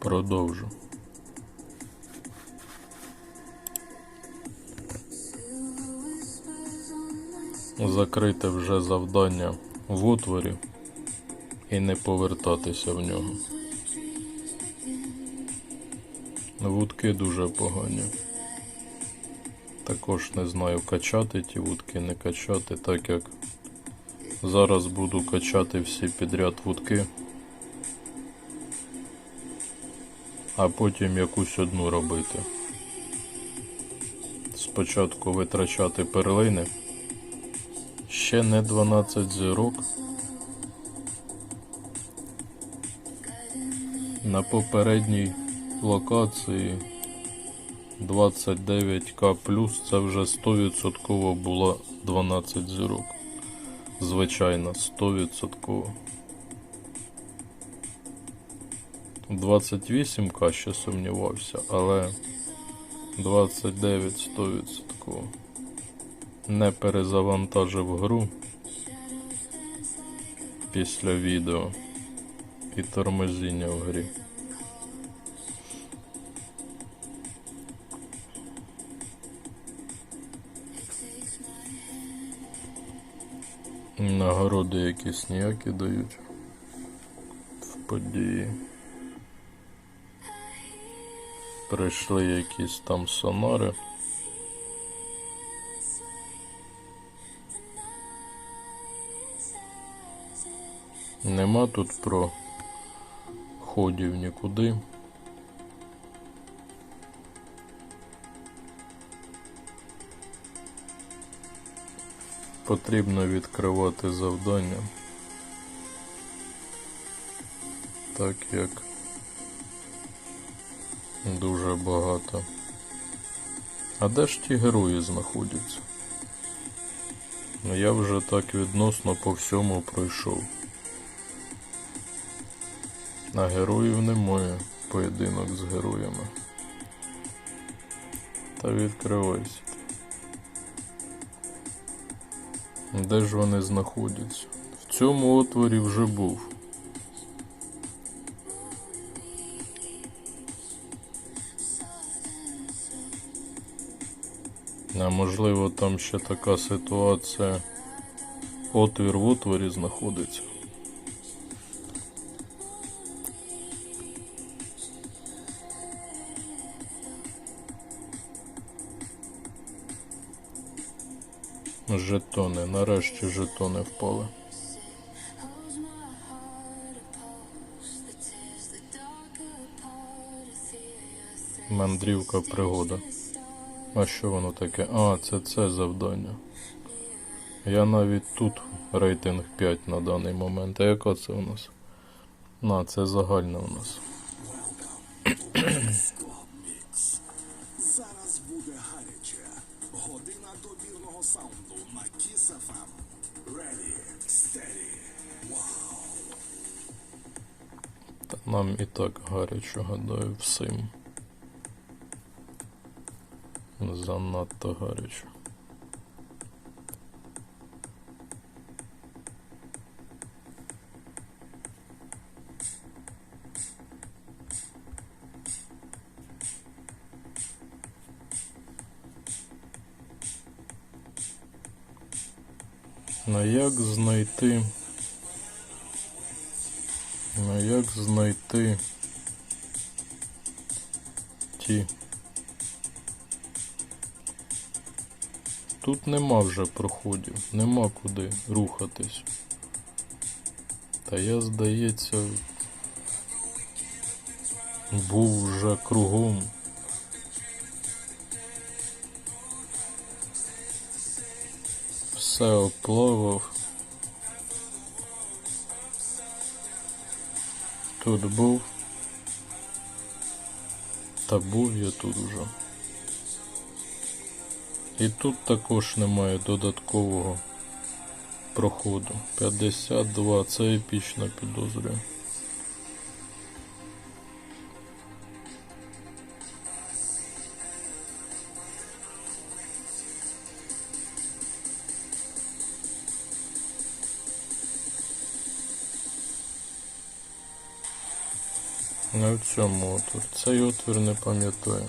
Продовжу. Закрити вже завдання в отворі і не повертатися в нього. Вудки дуже погані. Також не знаю, качати ті вудки, не качати, так як зараз буду качати всі підряд вудки, а потім якусь одну робити. Спочатку витрачати перлини, ще не 12 зірок. На попередній локації 29к плюс, це вже 100% було 12 зірок. Звичайно, 100%. 28к ще сумнівався, але 29 100%. Не перезавантажив гру після відео і тормозіння в грі. Нагороди якісь ніякі дають в події. Прийшли якісь там сонари. Нема тут проходів нікуди. Потрібно відкривати завдання, так як дуже багато. А де ж ті герої знаходяться? Я вже так відносно по всьому пройшов. А героїв немає, поєдинок з героями. Та відкривайся. Де ж вони знаходяться? В цьому отворі вже був. А можливо там ще така ситуація, отвір в отворі знаходиться. Жетони, нарешті жетони впали. Мандрівка пригода. А що воно таке? А, це завдання. Я навіть тут рейтинг 5 на даний момент. А яка це у нас? Це загальна у нас. Зараз буде гаряче. Година добірного саунду на Kiss FM. Ready, steady, wow. Та нам і так гаряче, гадаю, всім. Занадто гаряче. Як знайти ті? Тут нема вже проходів, нема куди рухатись. Та я, здається, був вже кругом. Все оплавав. Тут був. Та був я тут вже. І тут також немає додаткового проходу. 52, це епічно, підозрюю. Не в цьому отвір. Цей отвір не пам'ятаю.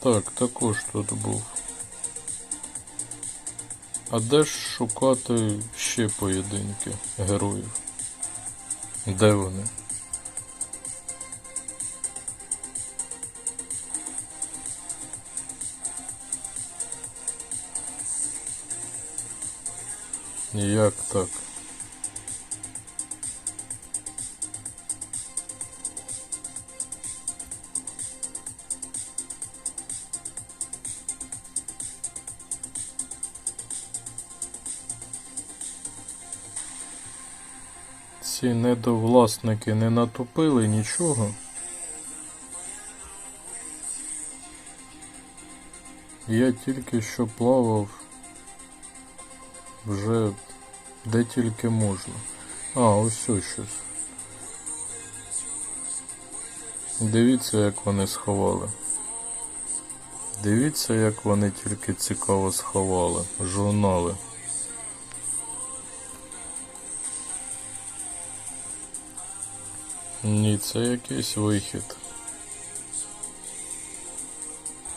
Так, також тут був. А де ж шукати ще поєдинки героїв? Де вони? Як так? Ці недовласники не натопили нічого. Я тільки що плавав вже де тільки можна. А, ось щось. Дивіться, як вони сховали. Дивіться, як вони тільки цікаво сховали. Журнали. Ні, це якийсь вихід.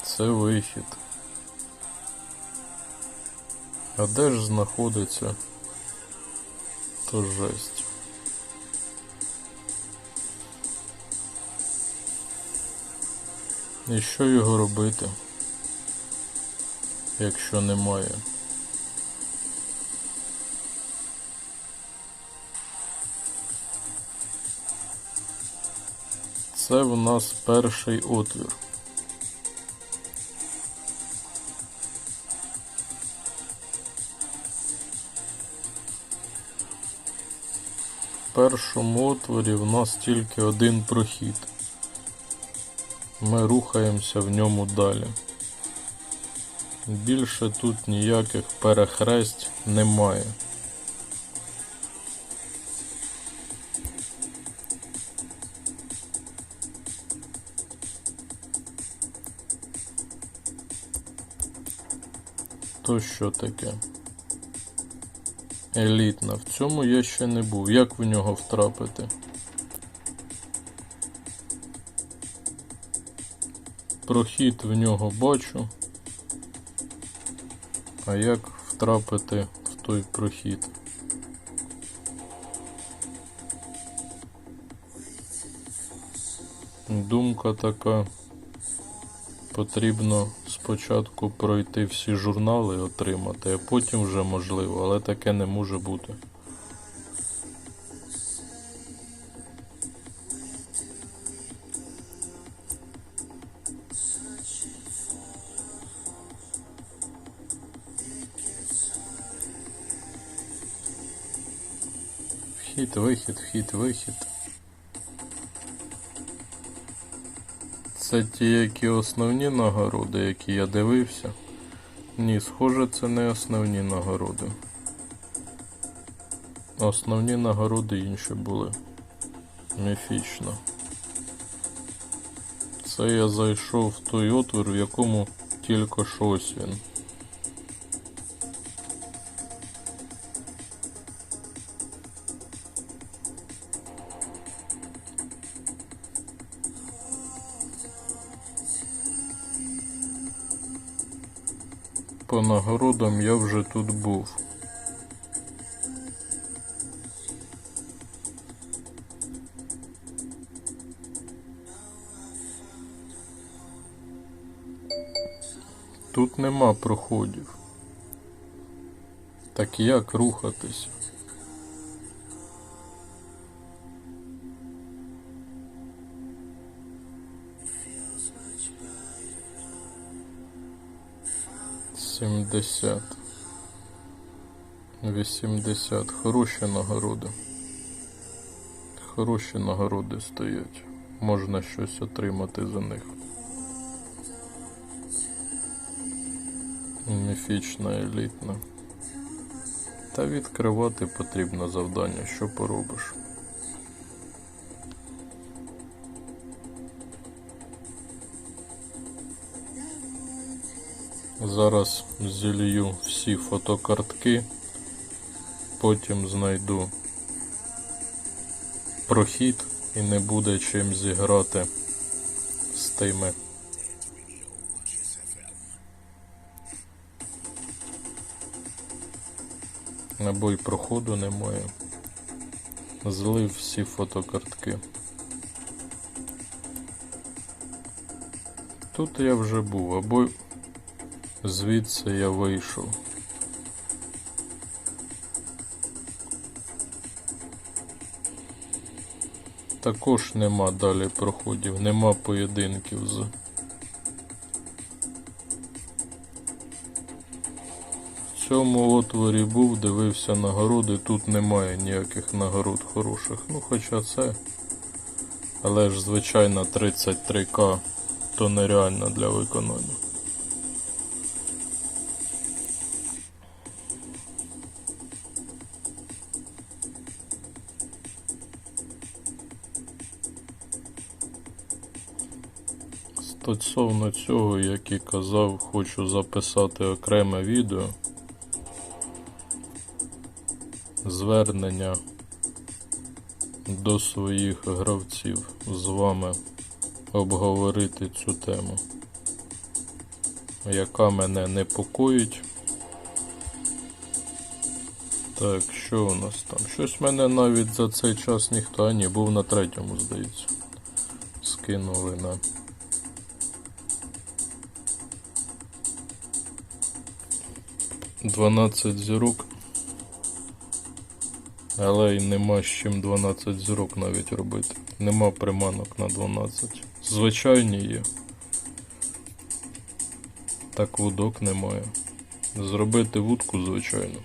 Це вихід. А де ж знаходиться? То жесть. І що його робити, якщо немає? Це в нас перший отвір. В першому отворі в нас тільки один прохід. Ми рухаємося в ньому далі. Більше тут ніяких перехресть немає. То що таке? Елітна. В цьому я ще не був. Як в нього втрапити? Прохід в нього бачу. А як втрапити в той прохід? Думка така. Потрібно спочатку пройти всі журнали, отримати, а потім вже можливо, але таке не може бути. Вхід, вихід, вхід, вихід. Це ті, які основні нагороди, які я дивився. Ні, схоже, це не основні нагороди. Основні нагороди інші були. Міфічно. Це я зайшов в той отвір, в якому тільки що ось він. По нагородам я вже тут був. Тут нема проходів. Так як рухатись? $70. 80. Хороші нагороди. Хороші нагороди стоять. Можна щось отримати за них. Міфічна, елітна. Та відкривати потрібно завдання, що поробиш. Зараз зілью всі фотокартки, потім знайду прохід і не буде чим зіграти з тими. Або й проходу немає. Злив всі фотокартки. Тут я вже був, або звідси я вийшов. Також нема далі проходів, нема поєдинків з. В цьому отворі був, дивився нагороди, тут немає ніяких нагород хороших. Ну хоча це, але ж звичайно 33К то нереально для виконання. Стосовно цього, як і казав, хочу записати окреме відео. Звернення до своїх гравців, з вами обговорити цю тему, яка мене непокоїть. Так, що у нас там? Щось мене навіть за цей час ніхто, ні, був на 3-му, здається. Скинули на 12 зірок. Але й нема з чим 12 зірок навіть робити. Нема приманок на 12. Звичайні є. Так вудок немає. Зробити вудку, звичайно.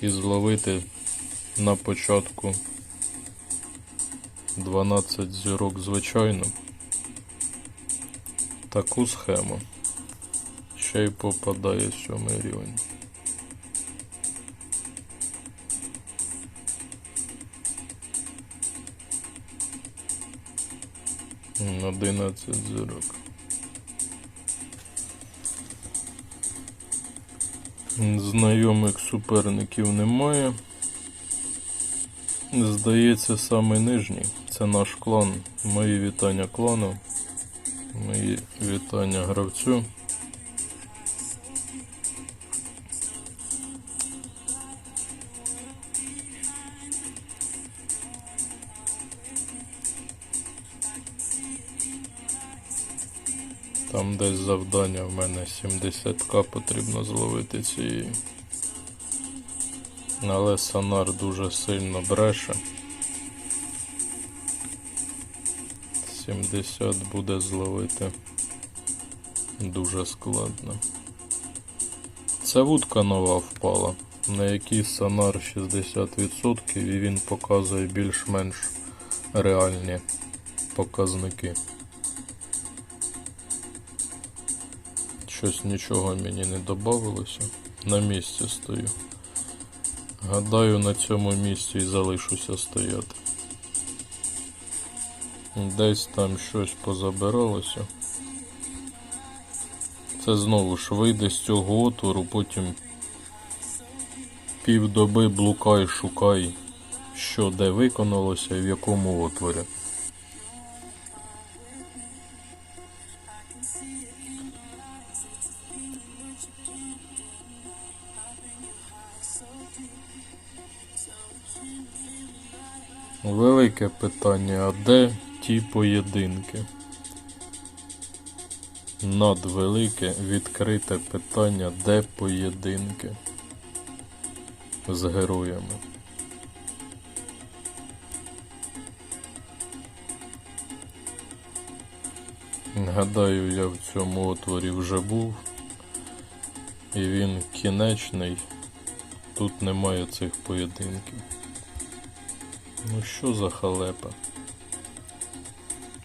І зловити на початку 12 зірок, звичайно. Таку схему. Ще й попадає 7-й рівень. На 11 зірок. Знайомих суперників немає. Здається, самий нижній. Це наш клан. Мої вітання клану. Мої вітання гравцю. Там десь завдання в мене 70к потрібно зловити цієї. Але сонар дуже сильно бреше. 70 буде зловити дуже складно. Це вудка нова впала, на якій сонар 60% і він показує більш-менш реальні показники. Щось нічого мені не додавалося. На місці стою. Гадаю, на цьому місці і залишуся стояти. Десь там щось позабиралося. Це знову ж вийде з цього отвору, потім півдоби блукай, шукай, що де виконалося і в якому отворі. Велике питання, а де ті поєдинки? Надвелике, відкрите питання, де поєдинки з героями? Гадаю, я в цьому отворі вже був, і він кінечний, тут немає цих поєдинків. Ну що за халепа?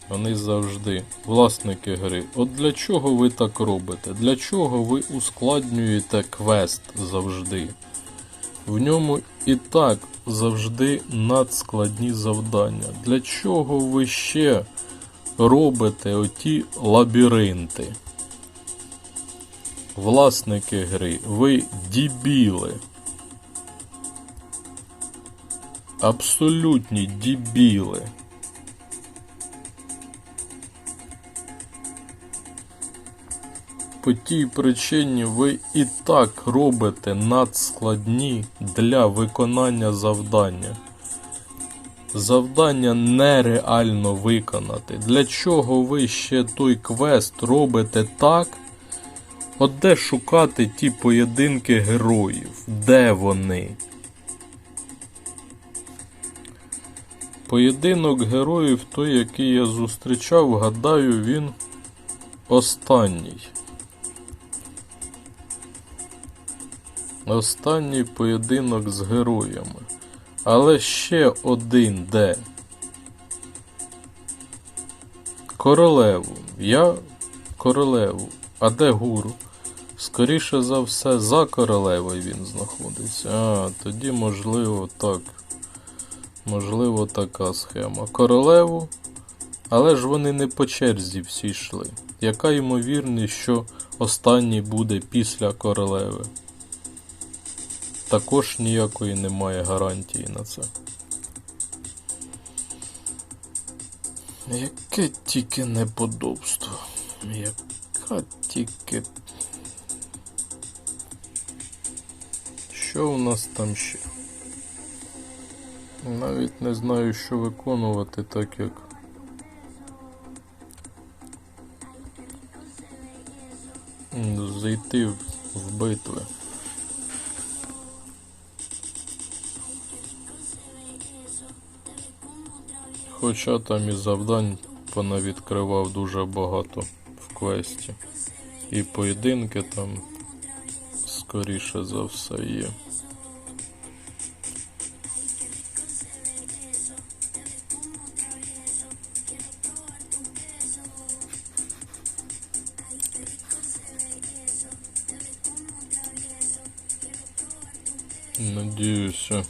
Вони завжди, власники гри, от для чого ви так робите? Для чого ви ускладнюєте квест завжди? В ньому і так завжди надскладні завдання. Для чого ви ще робите оті лабіринти? Власники гри, ви дебіли. Абсолютні дебіли. По тій причині ви і так робите надскладні для виконання завдання. Завдання нереально виконати. Для чого ви ще той квест робите так? От де шукати ті поєдинки героїв? Де вони? Поєдинок героїв, той, який я зустрічав, гадаю, він останній. Останній поєдинок з героями. Але ще один де? Королеву. Я королеву. А де гуру? Скоріше за все, за королевою він знаходиться. А, тоді можливо так. Можливо така схема. Королеву, але ж вони не по черзі всі йшли. Яка ймовірність, що останній буде після королеви? Також ніякої немає гарантії на це. Яке тільки неподобство. Яка тільки... Що у нас там ще? Навіть не знаю, що виконувати, так як... Зайти в битви. Хоча там і завдань понавідкривав дуже багато в квесті. І поєдинки там, скоріше за все, є. Надіюся,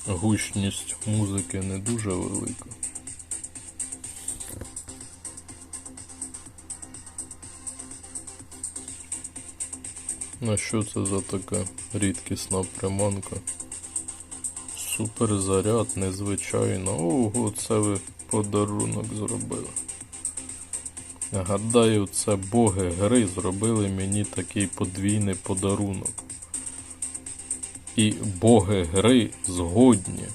гучність музики не дуже велика. А що це за така рідкісна приманка? Суперзаряд, незвичайно. Ого, це ви подарунок зробили. Гадаю, це боги гри зробили мені такий подвійний подарунок. І боги гри згодні,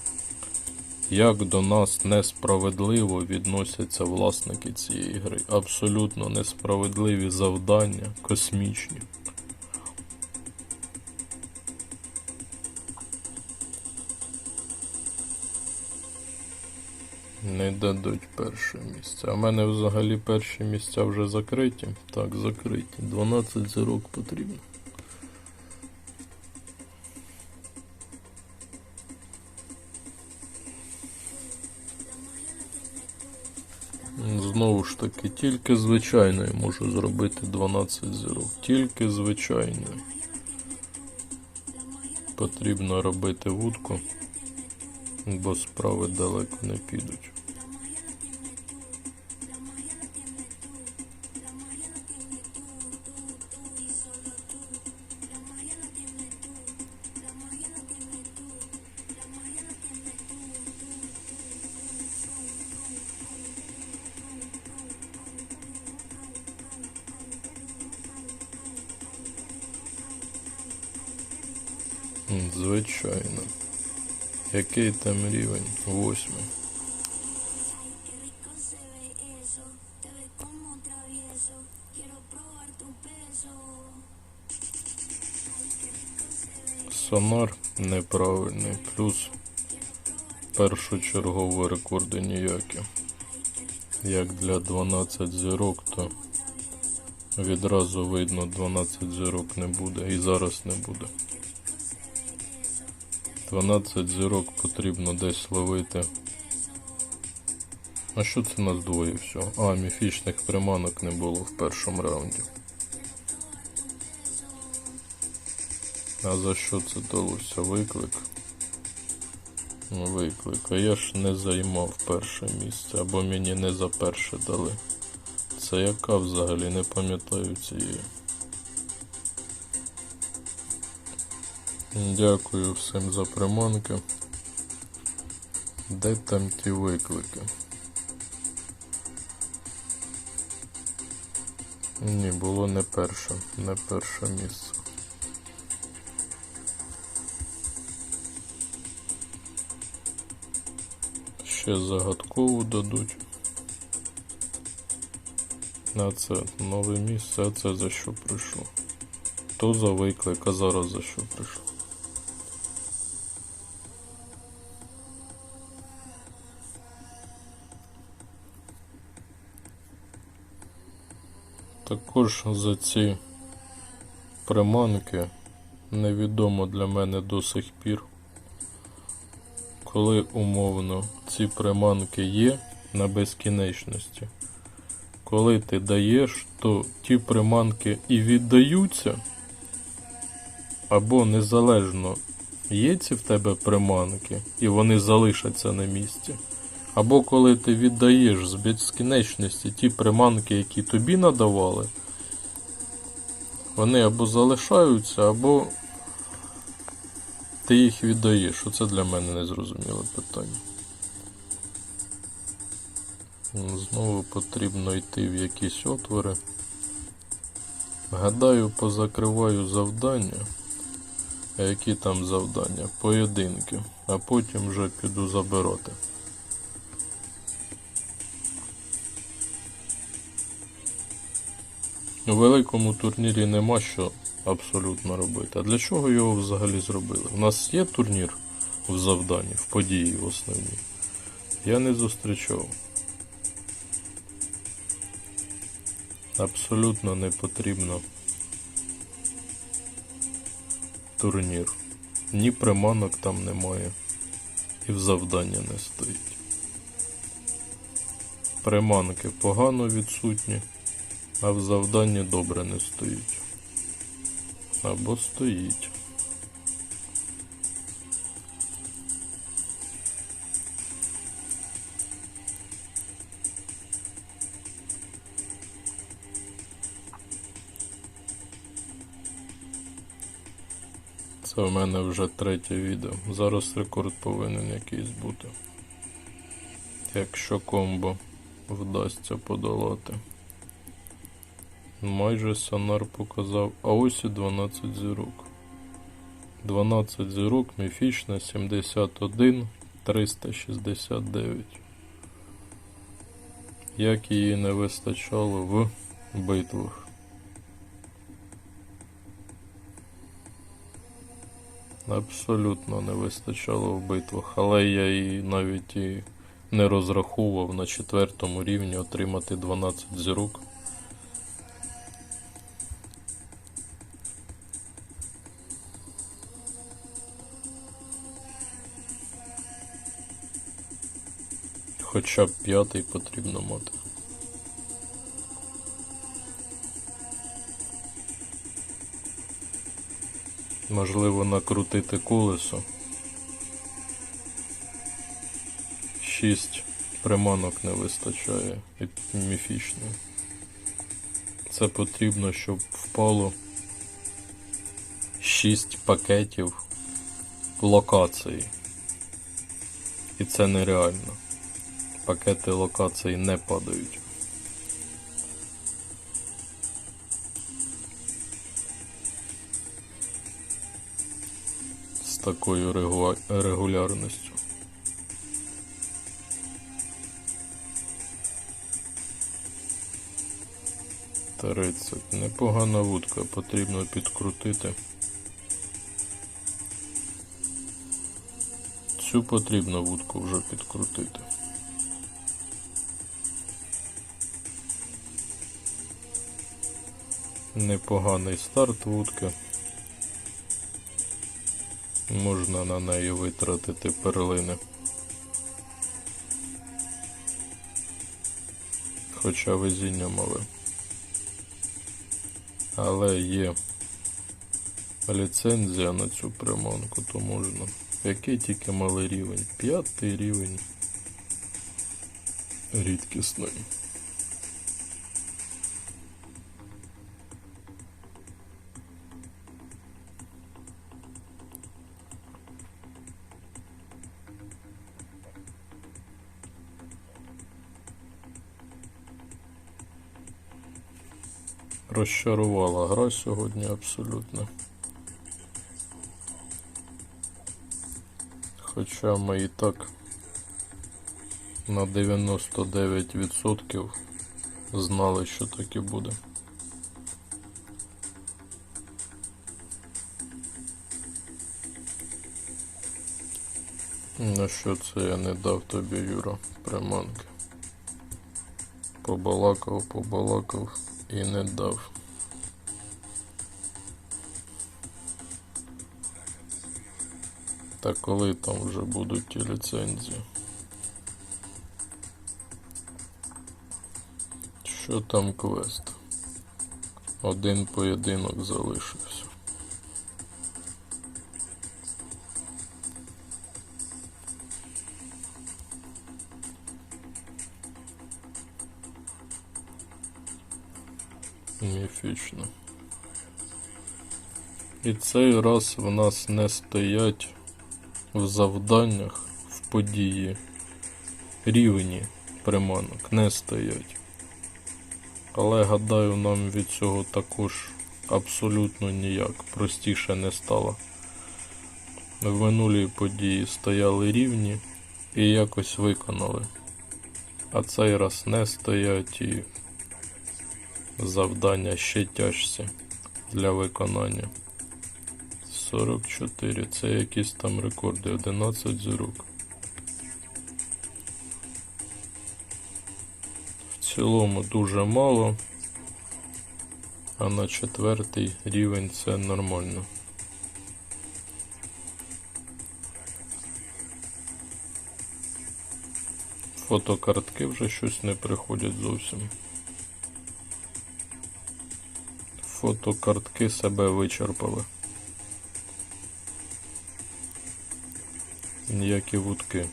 як до нас несправедливо відносяться власники цієї гри. Абсолютно несправедливі завдання, космічні. Не дадуть перше місце. А в мене взагалі перші місця вже закриті. Так, закриті. 12 зірок потрібно. Знову ж таки, тільки звичайною можу зробити 12 зірок. Тільки звичайною. Потрібно робити вудку, бо справи далеко не підуть. Звичайно. Який там рівень? 8. Сонар неправильний, плюс першочергові рекорди ніякі. Як для 12 зірок, то відразу видно 12 зірок не буде і зараз не буде. 12 зірок потрібно десь ловити. А що це нас двоє всього? А, міфічних приманок не було в першому раунді. А за що це далося? Виклик? Виклик. А я ж не займав перше місце, або мені не за перше дали. Це яка взагалі? Не пам'ятаю цієї. Дякую всім за приманки. Де там ті виклики? Ні, було не перше місце. Ще загадкову дадуть. А це нове місце, а це за що прийшло? То за виклик, а зараз за що прийшло? Також за ці приманки невідомо для мене до сих пір, коли умовно ці приманки є на безкінечності. Коли ти даєш, то ті приманки і віддаються, або незалежно є ці в тебе приманки, і вони залишаться на місці. Або коли ти віддаєш з безкінечності ті приманки, які тобі надавали, вони або залишаються, або ти їх віддаєш. Оце для мене незрозуміле питання. Знову потрібно йти в якісь отвори. Гадаю, позакриваю завдання. А які там завдання? Поєдинки. А потім вже піду забирати. У великому турнірі нема що абсолютно робити. А для чого його взагалі зробили? У нас є турнір в завданні, в події в основній. Я не зустрічав. Абсолютно не потрібно турнір. Ні приманок там немає. І в завдання не стоїть. Приманки погано відсутні, а в завданні добре не стоїть. Або стоїть. Це в мене вже третє відео. Зараз рекорд повинен якийсь бути. Якщо комбо вдасться подолати. Майже сонар показав. А ось і 12 зірок. 12 зірок, міфічна, 71, 369. Як її не вистачало в битвах. Абсолютно не вистачало в битвах, але я її навіть і не розраховував на 4-му рівні отримати 12 зірок. Хоча б 5-й потрібно мати. Можливо, накрутити колесо. 6 приманок не вистачає міфічної. Це потрібно, щоб впало 6 пакетів локації. І це нереально. Пакети локації не падають. З такою регулярністю. Тридцять. Непогана вудка, потрібно підкрутити. Цю потрібно вудку вже підкрутити. Непоганий старт вудки. Можна на неї витратити перлини. Хоча везіння мале. Але є ліцензія на цю приманку, то можна. Який тільки малий рівень? 5-й рівень. Рідкісний. розчарувала гра сьогодні абсолютно. Хоча ми і так на 99% знали, що так і буде. Ну що це я не дав тобі, Юра, приманки? Побалакав і не дав. Та коли там вже будуть ті ліцензії? Що там квест? Один поєдинок залишився. Міфічно. І цей раз в нас не стоять в завданнях, в події, рівні приманок не стоять. Але, гадаю, нам від цього також абсолютно ніяк простіше не стало. В минулій події стояли рівні і якось виконали. А цей раз не стоять і завдання ще тяжчі для виконання. 44, це якісь там рекорди, 11 зірок. В цілому дуже мало, а на 4-й рівень це нормально. Фотокартки вже щось не приходять зовсім. Фотокартки себе вичерпали. Ніякі вудки.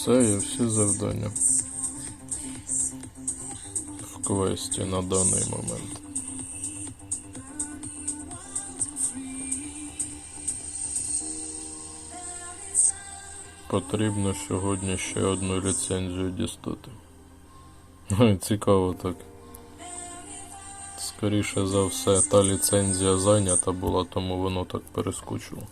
Все, є всі завдання в квесті на даний момент. Потрібно сьогодні ще одну ліцензію дістати. Цікаво так. Скоріше за все, та ліцензія зайнята була, тому воно так перескочило.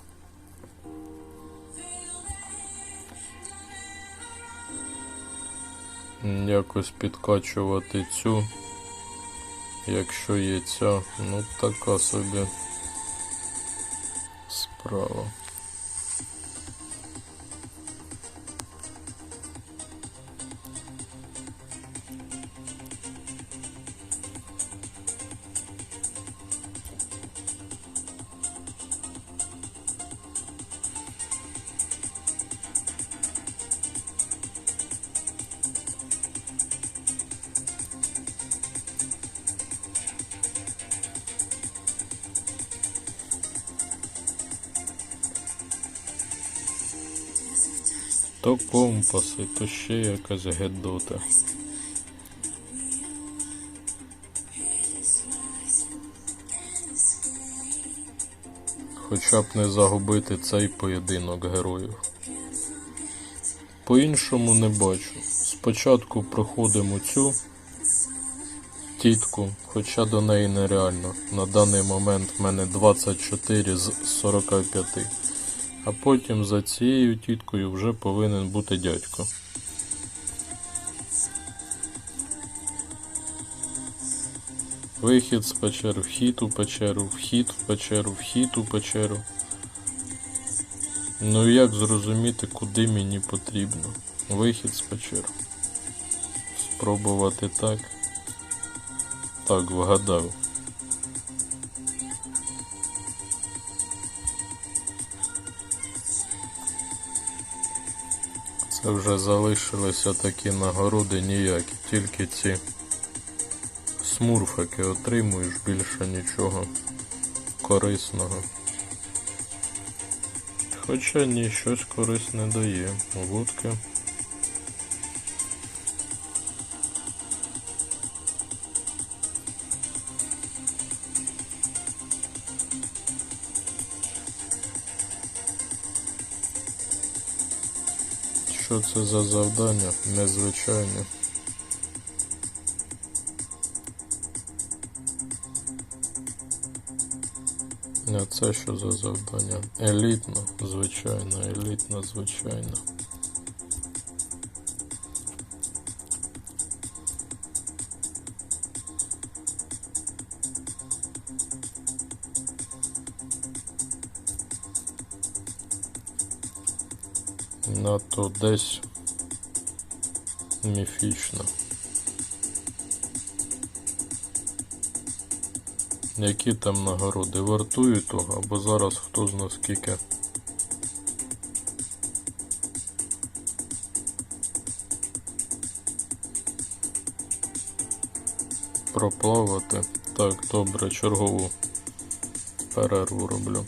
Якось підкачувати цю, якщо є ця, ну така собі справа. То компаси, то ще якась гедота. Хоча б не загубити цей поєдинок героїв. По-іншому не бачу. Спочатку проходимо цю тітку, хоча до неї нереально. На даний момент в мене 24 з 45. А потім за цією тіткою вже повинен бути дядько. Вихід з печери, вхід у печеру, вхід в печеру, вхід у печеру. Ну як зрозуміти, куди мені потрібно? Вихід з печери. Спробувати так. Так, вгадав. Це вже залишилися такі нагороди ніякі, тільки ці смурфики отримуєш, більше нічого корисного. Хоча ні, щось корисне дає. Вудки. Що це за завдання? Незвичайне. А це що за завдання? Елітно, звичайно, елітно, звичайно. Надто десь міфічно. Які там нагороди? Вартують того, або зараз хто зна скільки проплавати. Так, добре, чергову перерву роблю.